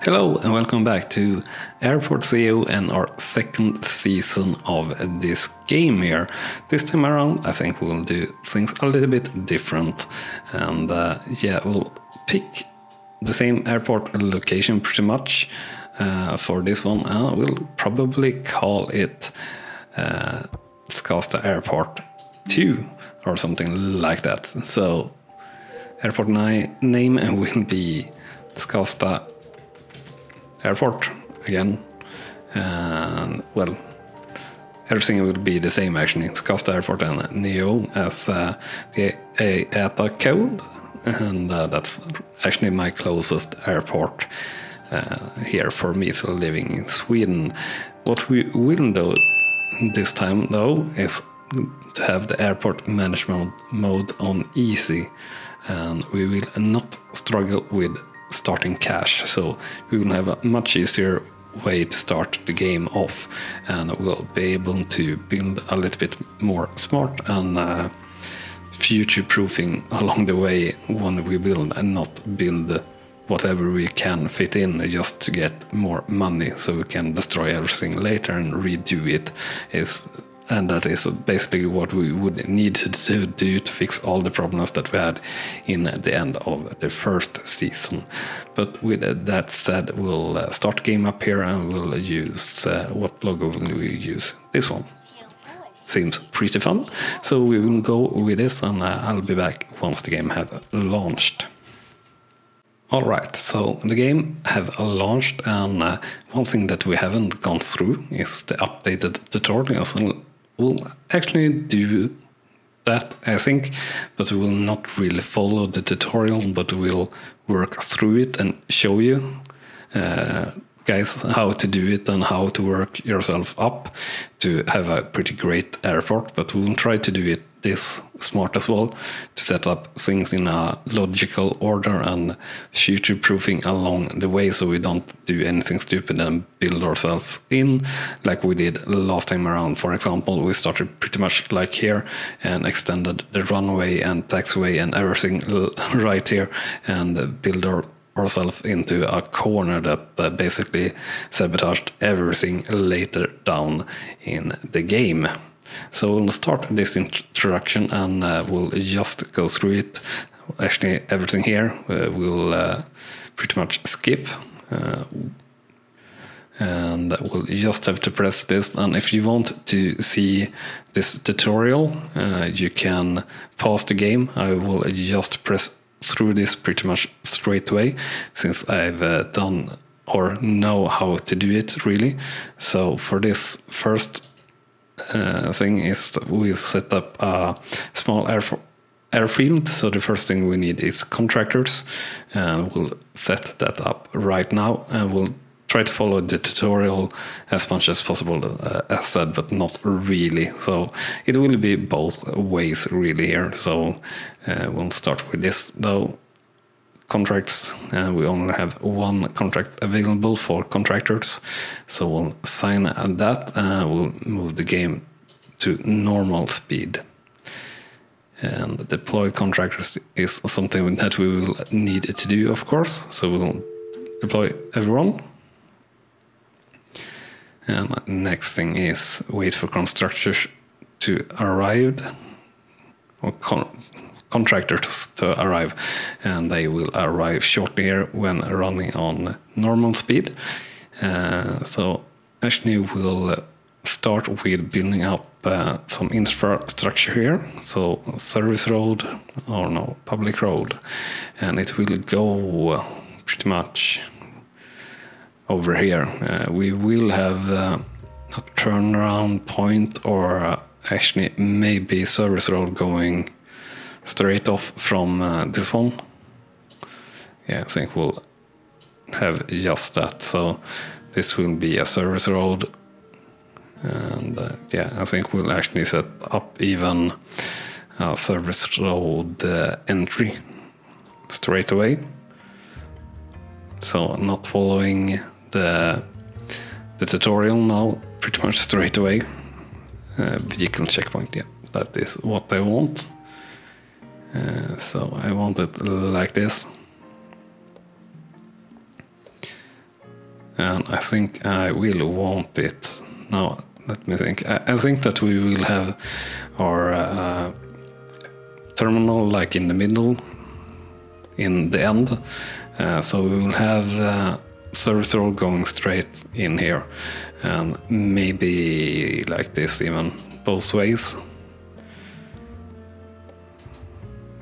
Hello and welcome back to Airport ACEO and our second season of this game here. This time around I think we'll do things a little bit different and we'll pick the same airport location pretty much for this one. We'll probably call it Skavsta Airport 2 or something like that. So airport name will be Skavsta Airport again, and well, everything will be the same actually. Skavsta Airport and Neo as the ATA code, and that's actually my closest airport here for me, so living in Sweden. What we will do this time though is to have the airport management mode on easy, and we will not struggle with starting cash, so we will have a much easier way to start the game off, and we'll be able to build a little bit more smart and future-proofing along the way when we build, and not build whatever we can fit in just to get more money so we can destroy everything later and redo it. And that is basically what we would need to do to fix all the problems that we had in the end of the first season. But with that said, we'll start the game up here and we'll use, what logo will we use? This one. Seems pretty fun. So we will go with this, and I'll be back once the game have launched. Alright, so the game have launched, and one thing that we haven't gone through is the updated tutorials. And we'll actually do that, I think, but we will not really follow the tutorial, but we'll work through it and show you guys how to do it and how to work yourself up to have a pretty great airport. But we will try to do it this smart as well, to set up things in a logical order and future-proofing along the way, so we don't do anything stupid and build ourselves in like we did last time around. For example, we started pretty much like here and extended the runway and taxiway and everything right here, and build ourselves into a corner that basically sabotaged everything later down in the game. So we'll start this introduction and we'll just go through it. Actually, everything here we'll pretty much skip, and we'll just have to press this. And if you want to see this tutorial, you can pause the game. I will just press through this pretty much straight away, since I've done or know how to do it really. So for this first thing is we set up a small airfield. So the first thing we need is contractors, and we'll set that up right now, and we'll try to follow the tutorial as much as possible, as said, but not really. So it will be both ways really here. So we'll start with this though. Contracts, and we only have one contract available for contractors, so we'll sign that and we'll move the game to normal speed. And deploy contractors is something that we will need to do, of course, so we'll deploy everyone. And next thing is wait for constructors to arrive, or contractors to arrive, and they will arrive shortly here when running on normal speed. So actually we'll start with building up some infrastructure here. So service road, or no, public road, and it will go pretty much over here. We will have a turnaround point, or actually maybe service road going straight off from this one. Yeah, I think we'll have just that. So this will be a service road, and yeah, I think we'll actually set up even a service road entry straight away. So not following the tutorial now, pretty much straight away. Vehicle checkpoint, yeah, that is what I want. So I want it like this. and I think I will want it now. Let me think. I think that we will have our terminal like in the middle, in the end. So we will have service road going straight in here, and maybe like this even both ways,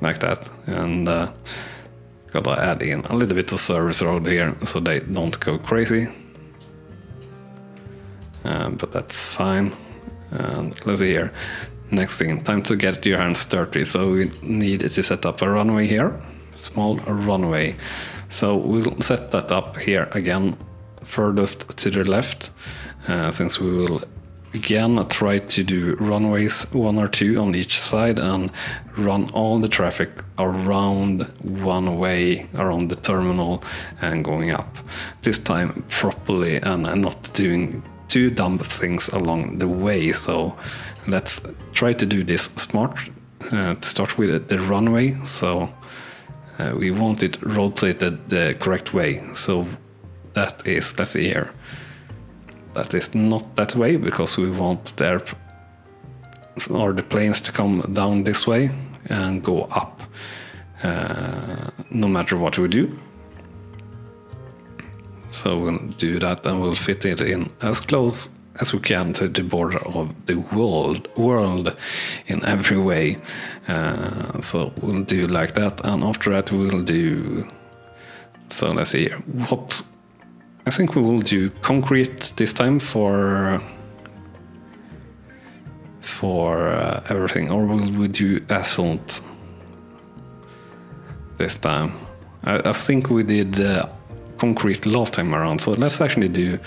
like that. And gotta add in a little bit of service road here so they don't go crazy. But that's fine. And let's see here. Next thing, time to get your hands dirty. So we need to set up a runway here, small runway. So we'll set that up here again, furthest to the left, since we will again try to do runways 1 or 2 on each side and run all the traffic around one way, around the terminal and going up. This time properly and not doing too dumb things along the way. So let's try to do this smart. To start with the runway, so we want it rotated the correct way. So that is, let's see here, that is not that way because we want the planes to come down this way and go up, no matter what we do. So we'll do that and we'll fit it in as close as we can to the border of the world in every way. So we'll do like that, and after that we'll do, so let's see here, what I think we will do concrete this time for everything, or will we do asphalt this time? I think we did concrete last time around, so let's actually do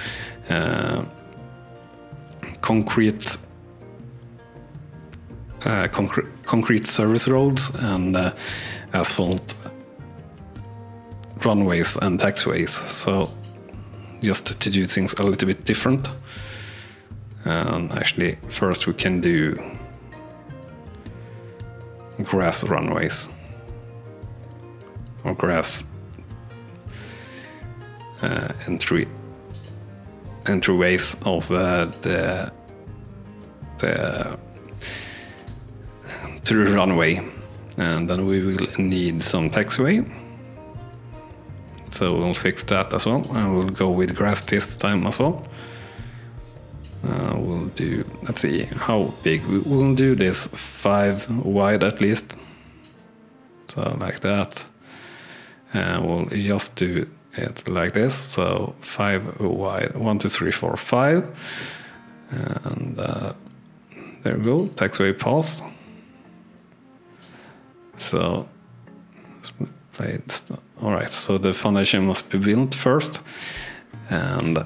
concrete service roads and asphalt runways and taxiways. So just to do things a little bit different. And actually first we can do grass runways or grass entryways of to the runway, and then we will need some taxiway. So we'll fix that as well, and we'll go with grass this time as well. We'll do, let's see how big we will do this, 5 wide at least, so like that. And we'll just do it like this, so 5 wide, 1 2 3 4 5, and there we go, taxiway pass. So all right, so the foundation must be built first, and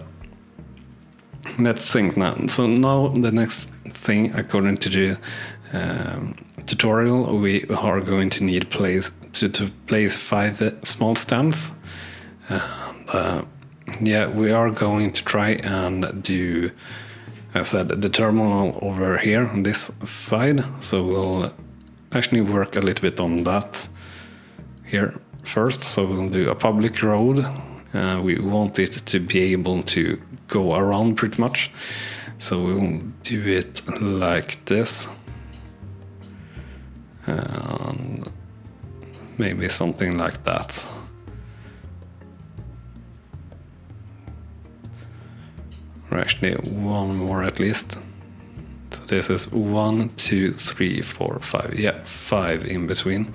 let's think now. So now the next thing, according to the tutorial, we are going to need to place 5 small stands. And yeah, we are going to try and do, as I said, the terminal over here on this side. So we'll actually work a little bit on that here first. So we'll do a public road. We want it to be able to go around pretty much. So we'll do it like this. And maybe something like that. Or actually one more at least. So this is 1 2 3 4 5. Yeah, 5 in between.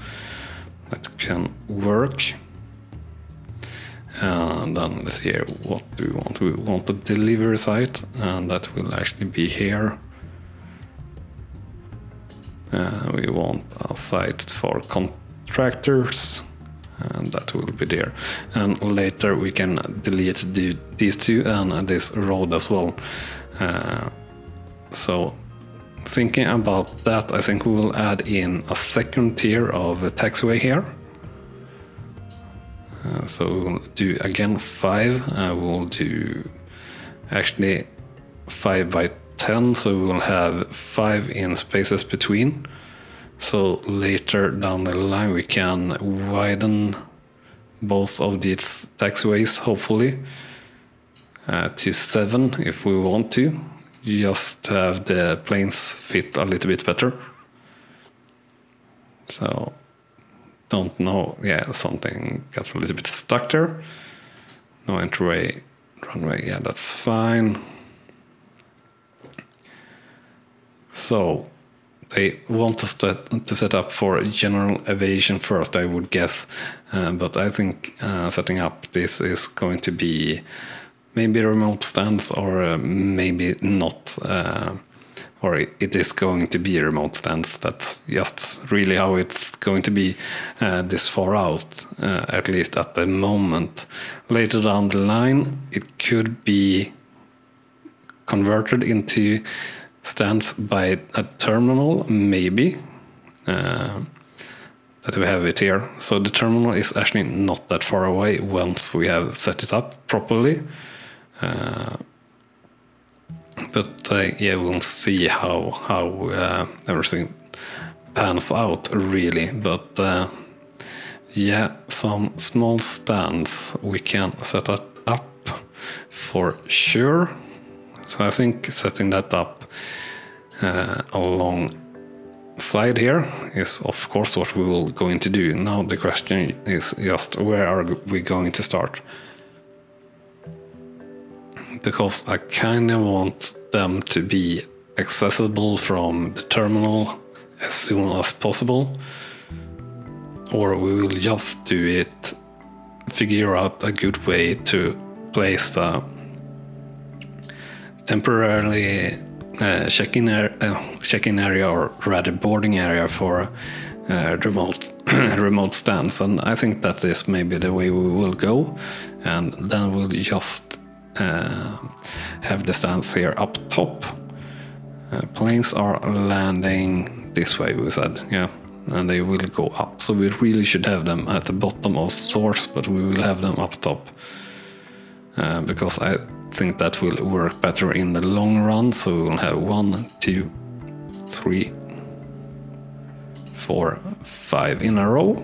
That can work. And then let's see here, what do we want? We want a delivery site, and that will actually be here. We want a site for contractors, and that will be there. And later we can delete these 2 and this road as well. So thinking about that, I think we will add in a second tier of a taxiway here. So we'll do again 5. We'll do actually 5 by 10, so we will have 5 in spaces between. So later down the line we can widen both of these taxiways, hopefully. to 7 if we want to, just to have the planes fit a little bit better. So don't know, yeah, something got a little bit stuck there. No entryway, runway, yeah, that's fine. So they want us to set up for general aviation first, I would guess. But I think setting up this is going to be maybe remote stands or maybe not. Or it is going to be remote stands. That's just really how it's going to be this far out, at least at the moment. Later down the line, it could be converted into stands by a terminal, maybe. That we have it here. So the terminal is actually not that far away once we have set it up properly. But yeah, we'll see how everything pans out, really. But yeah, some small stands we can set up for sure. So I think setting that up alongside here is of course what we will going to do. Now the question is just where are we going to start? Because I kind of want them to be accessible from the terminal as soon as possible, or we will just do it, figure out a good way to place the temporarily check-in area, or rather boarding area for remote stands, and I think that is maybe the way we will go, and then we'll just have the stands here up top. Planes are landing this way, we said, yeah, and they will go up, so we really should have them at the bottom of source, but we will have them up top, because I think that will work better in the long run. So we will have 1, 2, 3, 4, 5 in a row.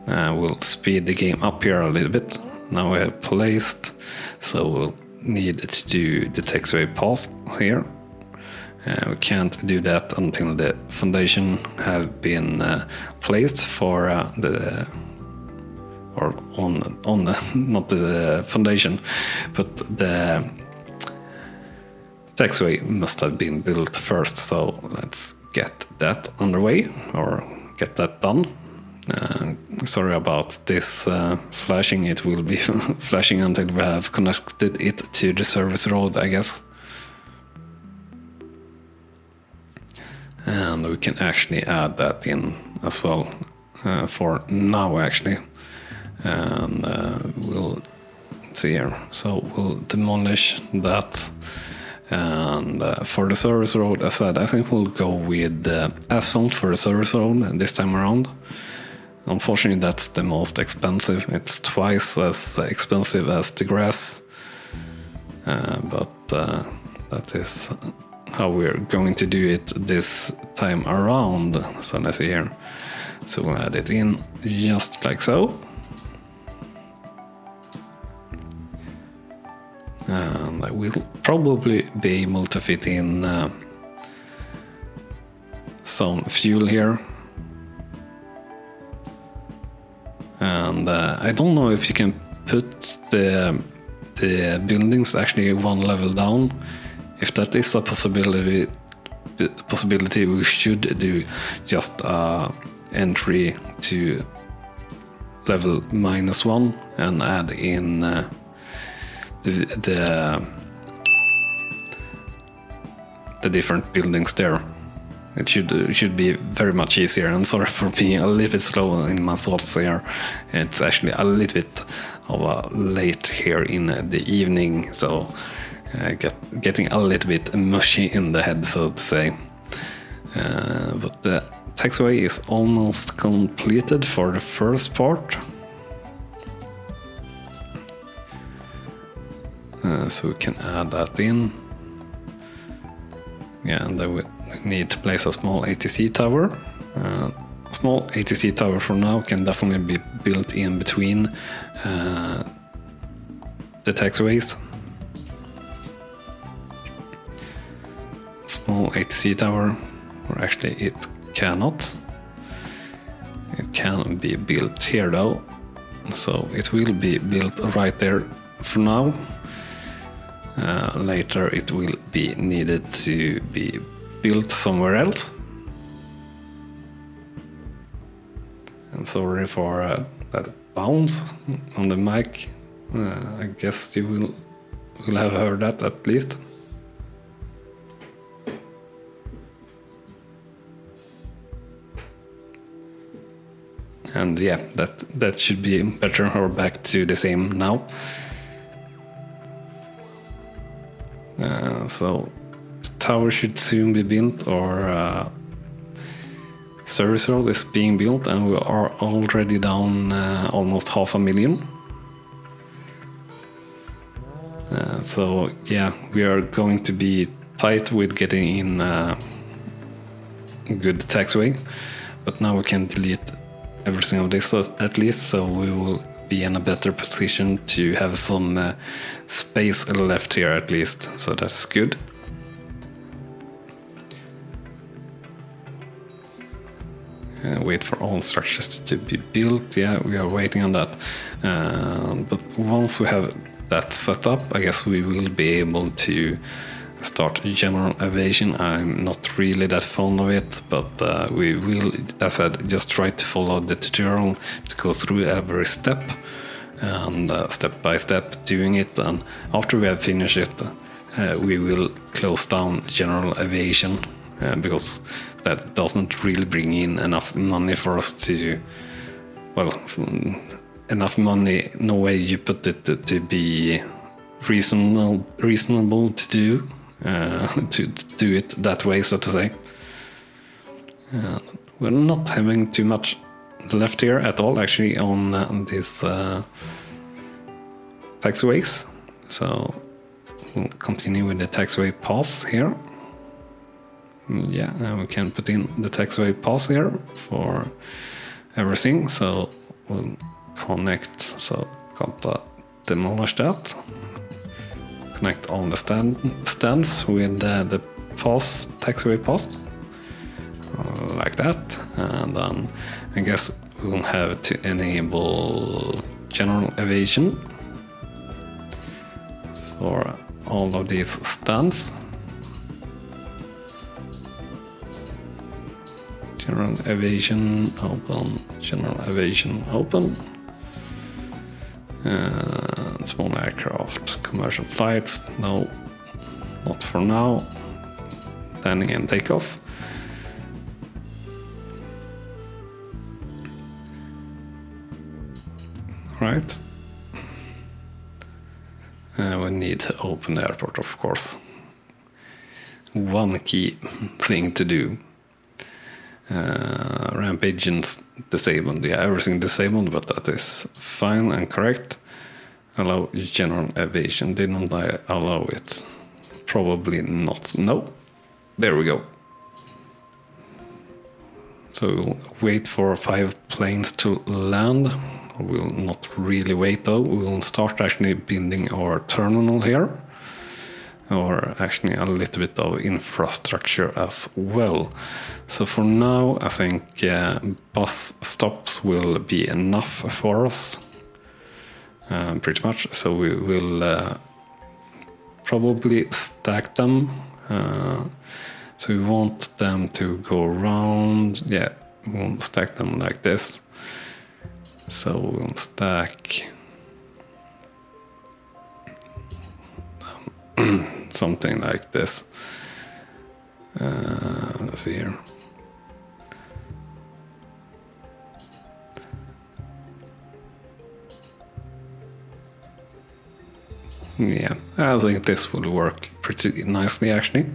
We'll speed the game up here a little bit. Now we have placed, so we'll need to do the taxiway pass here. We can't do that until the foundation have been placed for the, or on the, not the foundation, but the taxiway must have been built first. So let's get that underway, or get that done. Sorry about this flashing. It will be flashing until we have connected it to the service road, I guess. And we can actually add that in as well for now, actually. And we'll see here. So we'll demolish that. And for the service road, as I said, I think we'll go with asphalt for the service road this time around. Unfortunately, that's the most expensive. It's twice as expensive as the grass. But that is how we're going to do it this time around. So let's see here. So we'll add it in just like so. And I will probably be able to fit in some fuel here. And I don't know if you can put the buildings actually one level down. If that is a possibility, we should do just entry to level -1 and add in the different buildings there. It should be very much easier. And sorry for being a little bit slow in my thoughts here. It's actually a little bit of a late here in the evening, so getting a little bit mushy in the head, so to say. But the taxiway is almost completed for the first part. So we can add that in. Yeah, and then we need to place a small ATC tower. Small ATC tower for now can definitely be built in between the taxiways. Small ATC tower, or actually it cannot. It can be built here though, so it will be built right there for now. Later it will be needed to be built somewhere else. And sorry for that bounce on the mic. I guess you will have heard that at least. And yeah, that should be better, or back to the same now. So the tower should soon be built, or service road is being built, and we are already down almost 500,000. So yeah, we are going to be tight with getting in a good taxiway, but now we can delete everything of this at least, so we will be in a better position to have some space left here at least, so that's good. Wait for all structures to be built. Yeah, we are waiting on that, but once we have that set up, I guess we will be able to start general aviation. I'm not really that fond of it, but we will, as I said, just try to follow the tutorial to go through every step, and step by step doing it, and after we have finished it, we will close down general aviation, because that doesn't really bring in enough money for us to, well, enough money, no way you put it, to be reasonable to do. To do it that way, so to say. We're not having too much left here at all, actually, on these taxiways. So we'll continue with the taxiway pass here. Yeah, and we can put in the taxiway pass here for everything. So we'll connect. So gotta demolish that. Connect all the stands with the pass, taxiway pass, like that, and then I guess we'll have to enable general aviation for all of these stands. General aviation open, general aviation open. Small aircraft, commercial flights, no, not for now. Landing and takeoff. Right. We need to open the airport, of course. One key thing to do. Ramp engines disabled. Yeah, everything disabled, but that is fine and correct. Allow general aviation. Didn't I allow it? Probably not. No. There we go. So we'll wait for 5 planes to land. We'll not really wait though. We'll start actually building our terminal here. Or actually a little bit of infrastructure as well. So for now, I think bus stops will be enough for us. Pretty much. So we will probably stack them. So we want them to go around. Yeah, we'll stack them like this. So we'll stack something like this. Let's see here. Yeah, I think this will work pretty nicely actually.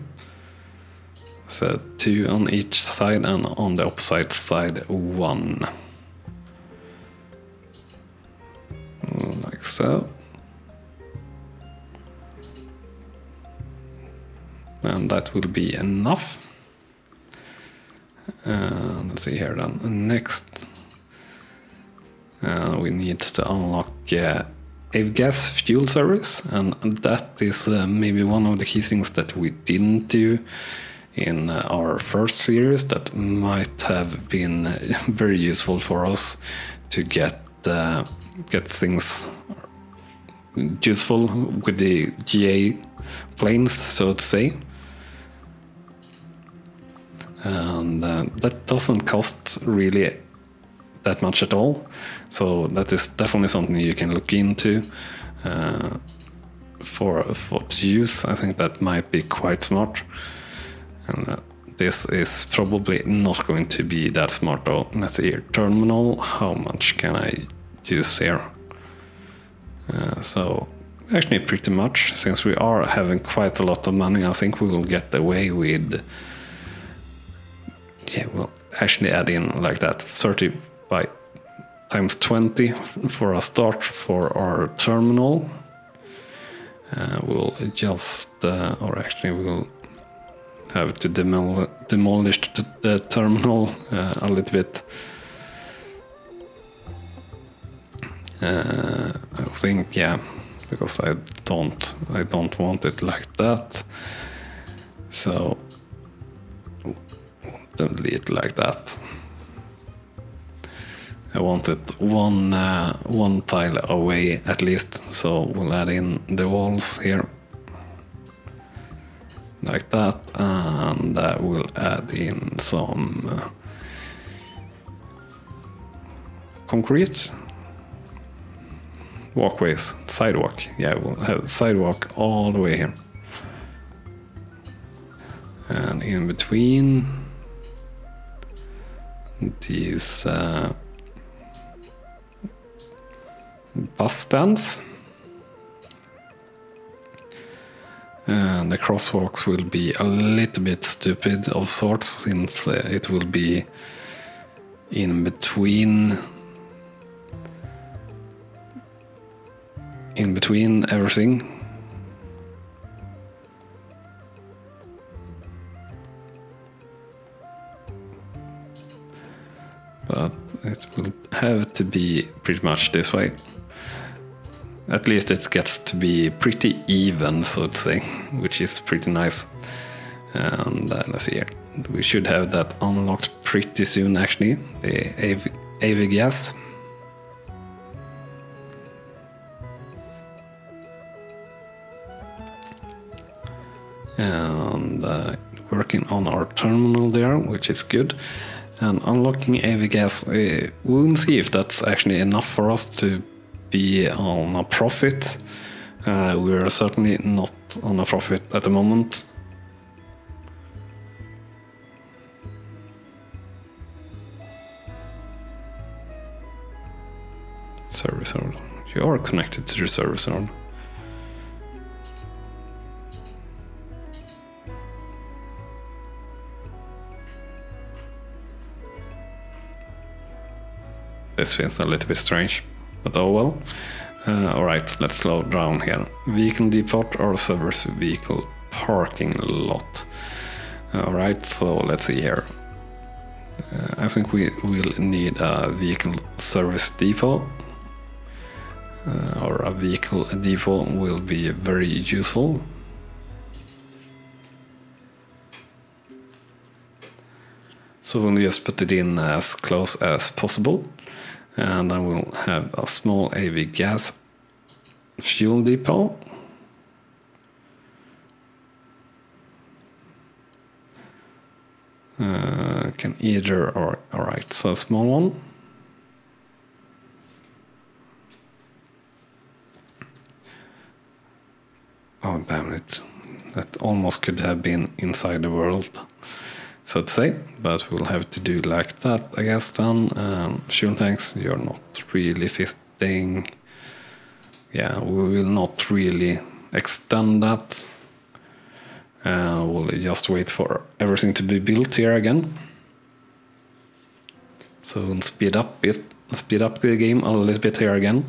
So 2 on each side, and on the opposite side 1. Like so. And that will be enough. Let's see here then. Next, we need to unlock gas fuel service, and that is maybe one of the key things that we didn't do in our first series that might have been very useful for us to get things useful with the GA planes, so to say. And that doesn't cost really that much at all, so that is definitely something you can look into for to use. I think that might be quite smart, and this is probably not going to be that smart though. Let's see here, terminal, how much can I use here? So actually pretty much, since we are having quite a lot of money. I think we will get away with, yeah, we'll actually add in like that 30 by times 20 for a start for our terminal. We'll just, or actually we'll have to demolish the terminal a little bit. I think, yeah, because I don't want it like that. So delete like that. I want it one tile away at least, so we'll add in the walls here like that, and we'll add in some concrete walkways, sidewalk. Yeah, we'll have sidewalk all the way here, and in between these bus stands, and the crosswalks will be a little bit stupid of sorts, since it will be in between everything. But it will have to be pretty much this way. At least it gets to be pretty even, so to say, which is pretty nice. And let's see here, we should have that unlocked pretty soon actually, the AV gas. And working on our terminal there, which is good. And unlocking AV gas, we'll see if that's actually enough for us to be on a profit. We're certainly not on a profit at the moment. Service node. You are connected to the service node. This feels a little bit strange, but oh well. Alright, let's slow down here. Vehicle depot or service vehicle parking lot. Alright, so let's see here. I think we will need a vehicle service depot. Or a vehicle depot will be very useful. So we'll just put it in as close as possible. And then we'll have a small AV gas fuel depot. Can either, or alright, so a small one. Oh damn it, that almost could have been inside the world, so to say, but we'll have to do like that, I guess, then. Fuel tanks, you're not really fitting. Yeah, we will not really extend that. We'll just wait for everything to be built here again. So we'll speed up the game a little bit here again.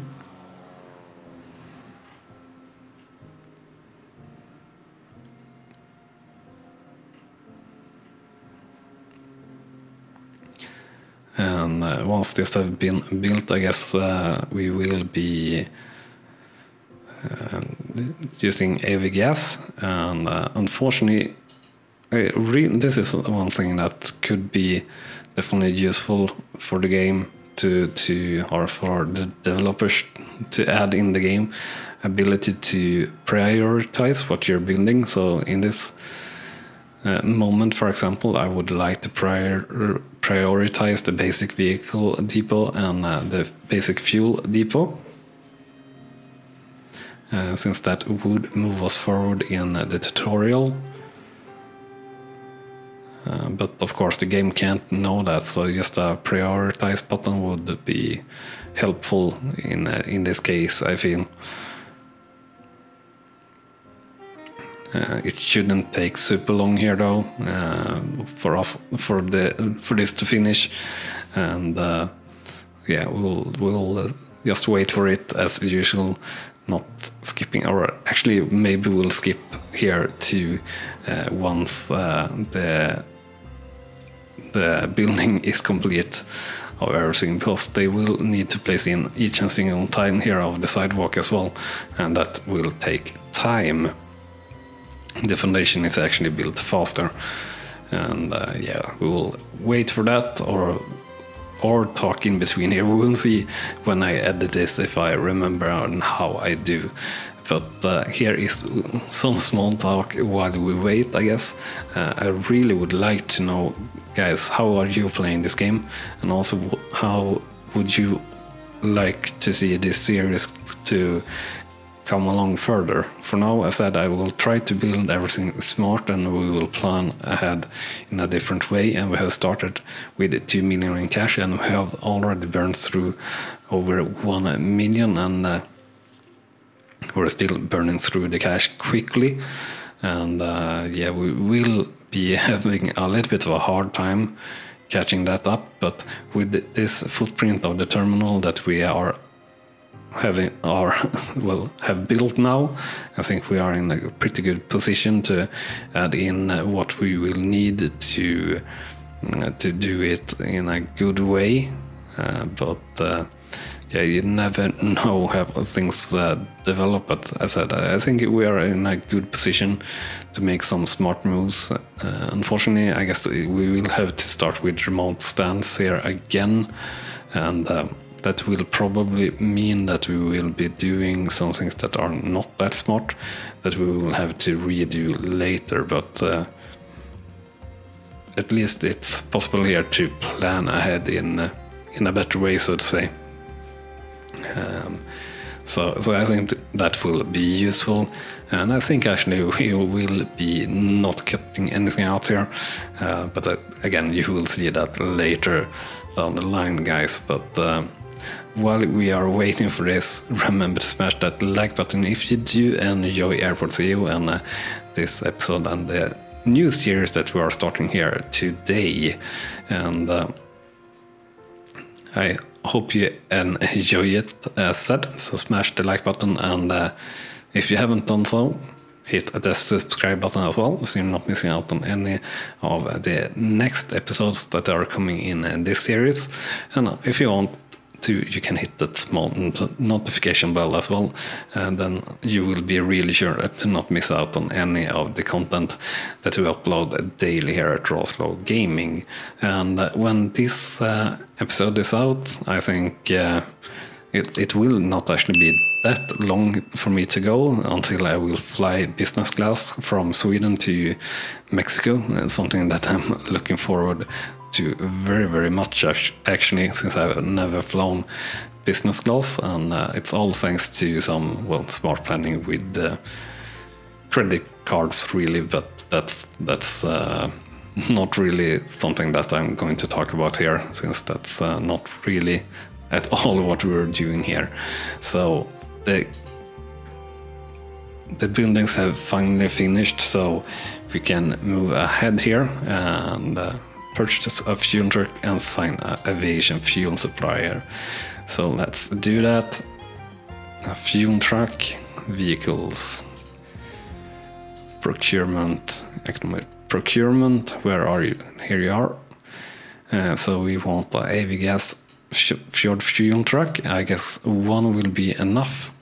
And once this has been built, I guess we will be using AV gas, and unfortunately, this is one thing that could be definitely useful for the game or for the developers to add in the game, ability to prioritize what you're building. So in this moment, for example, I would like to prioritize the basic vehicle depot and the basic fuel depot, since that would move us forward in the tutorial. But of course the game can't know that, so just a prioritize button would be helpful in this case, I feel. It shouldn't take super long here though, for this to finish, and yeah, we'll just wait for it as usual, not skipping, or actually maybe we'll skip here to once the building is complete of everything, because they will need to place in each and single time here of the sidewalk as well, and that will take time. The foundation is actually built faster, and yeah, we will wait for that, or talk in between here. We will see when I edit this if I remember and how I do. But here is some small talk while we wait, I guess. I really would like to know, guys, how are you playing this game? And also, how would you like to see this series to come along further? For now, as I said, I will try to build everything smart, and we will plan ahead in a different way. And we have started with 2 million in cash, and we have already burned through over 1 million, and we're still burning through the cash quickly. And yeah, we will be having a little bit of a hard time catching that up, but with this footprint of the terminal that we are have built now, I think we are in a pretty good position to add in what we will need to do it in a good way. But yeah, you never know how things develop. But as I said, I think we are in a good position to make some smart moves. Unfortunately, I guess we will have to start with remote stands here again, and that will probably mean that we will be doing some things that are not that smart, that we will have to redo later. But at least it's possible here to plan ahead in a better way, so to say. So I think that will be useful, and I think actually we will be not cutting anything out here, but again, you will see that later down the line, guys. But while we are waiting for this, remember to smash that like button if you do enjoy Airport ACEO and this episode and the new series that we are starting here today. And I hope you enjoy it, as said, so smash the like button, and if you haven't done so, hit the subscribe button as well, so you're not missing out on any of the next episodes that are coming in this series. And if you want to, you can hit that small notification bell as well, and then you will be really sure to not miss out on any of the content that we upload daily here at RawSlowGaming. And when this episode is out, I think it will not actually be that long for me to go until I will fly business class from Sweden to Mexico. It's something that I'm looking forward to very, very much, actually, since I've never flown business class, and it's all thanks to some, well, smart planning with credit cards, really. But that's not really something that I'm going to talk about here, since that's not really at all what we're doing here. So the buildings have finally finished, so we can move ahead here and purchase a fuel truck and sign an aviation fuel supplier. So let's do that. A fuel truck, vehicles, procurement, economic procurement. Where are you? Here you are. So we want a AV gas fuel truck. I guess one will be enough.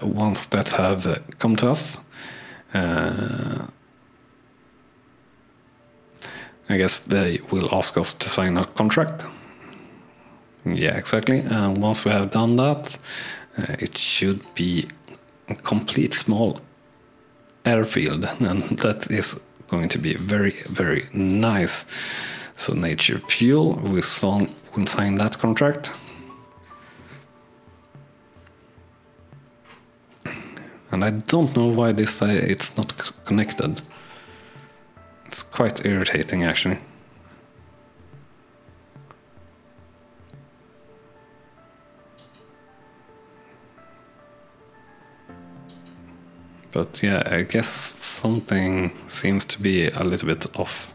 once that have come to us, I guess they will ask us to sign a contract. Yeah, exactly. And once we have done that, it should be a complete small airfield, and that is going to be very, very nice. So Nature Fuel, we will sign that contract. And I don't know why they say it's not connected. It's quite irritating, actually. But yeah, I guess something seems to be a little bit off.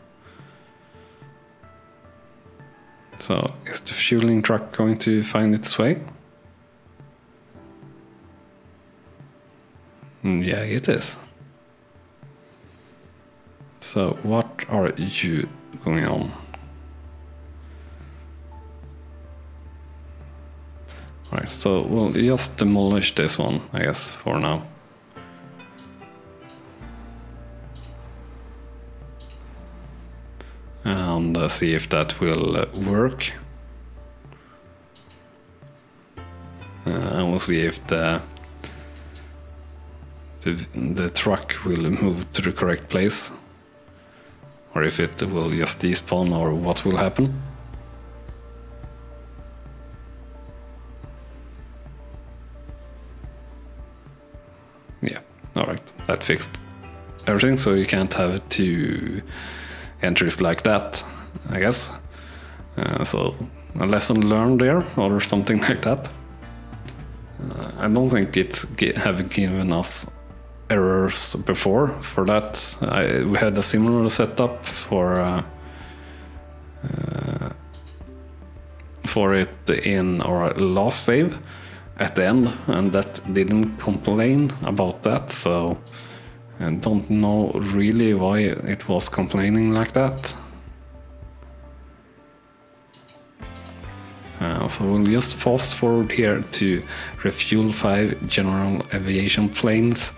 So, is the fueling truck going to find its way? Yeah, it is. So, what are you going on? Alright, so we'll just demolish this one, I guess, for now. And see if that will work. And we'll see if the truck will move to the correct place, or if it will just despawn, or what will happen. Yeah, alright, that fixed everything, so you can't have two entries like that, I guess. So a lesson learned there, or something like that. I don't think it's have given us errors before. For that, we had a similar setup for it in our last save at the end, and that didn't complain about that. So I don't know really why it was complaining like that. So we'll just fast forward here to refuel 5 general aviation planes,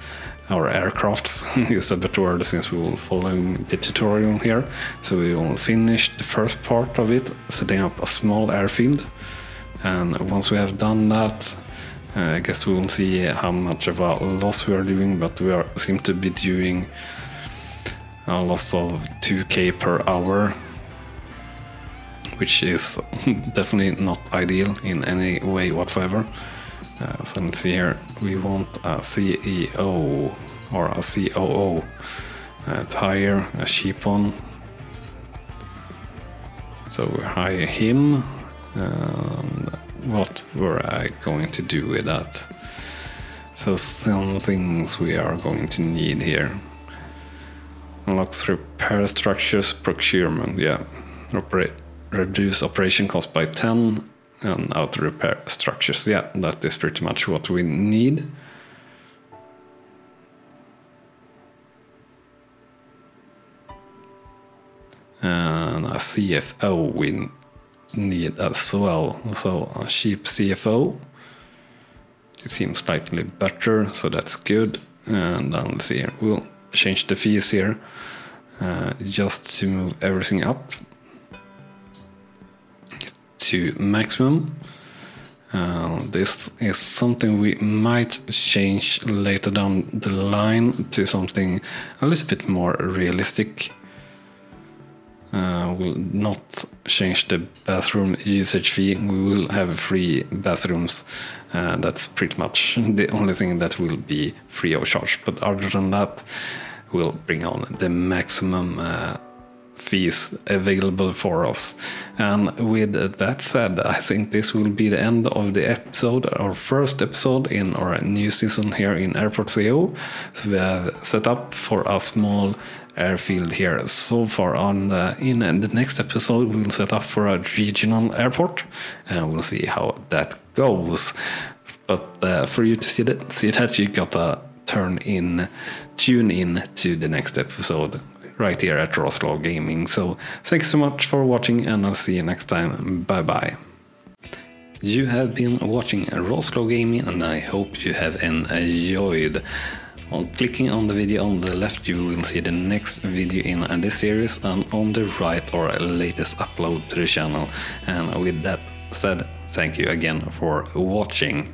or aircrafts is a better word, since we will follow the tutorial here. So we will finish the first part of it, setting up a small airfield. And once we have done that, I guess we will see how much of a loss we are doing, but we seem to be doing a loss of 2k per hour, which is definitely not ideal in any way whatsoever. So let's see here, we want a CEO or a COO to hire a cheap one. So we hire him. What were I going to do with that? So some things we are going to need here. Unlocks repair structures procurement, yeah. Reduce operation cost by 10 and auto repair structures. Yeah, that is pretty much what we need. And a CFO we need as well. So a cheap CFO. It seems slightly better, so that's good. And then let's see here, we'll change the fees here just to move everything up to maximum. This is something we might change later down the line to something a little bit more realistic. We'll not change the bathroom usage fee. We will have free bathrooms. That's pretty much the only thing that will be free of charge. But other than that, we'll bring on the maximum fees available for us. And with that said, I think this will be the end of the episode, our first episode in our new season here in Airport ACEO. So we have set up for a small airfield here so far on. In the next episode we'll set up for a regional airport, and we'll see how that goes. But for you to see that, you gotta tune in to the next episode right here at RawSlowGaming. So thanks so much for watching, and I'll see you next time. Bye bye. You have been watching RawSlowGaming, and I hope you have enjoyed. On clicking on the video on the left, you will see the next video in this series, and on the right our latest upload to the channel. And with that said, thank you again for watching.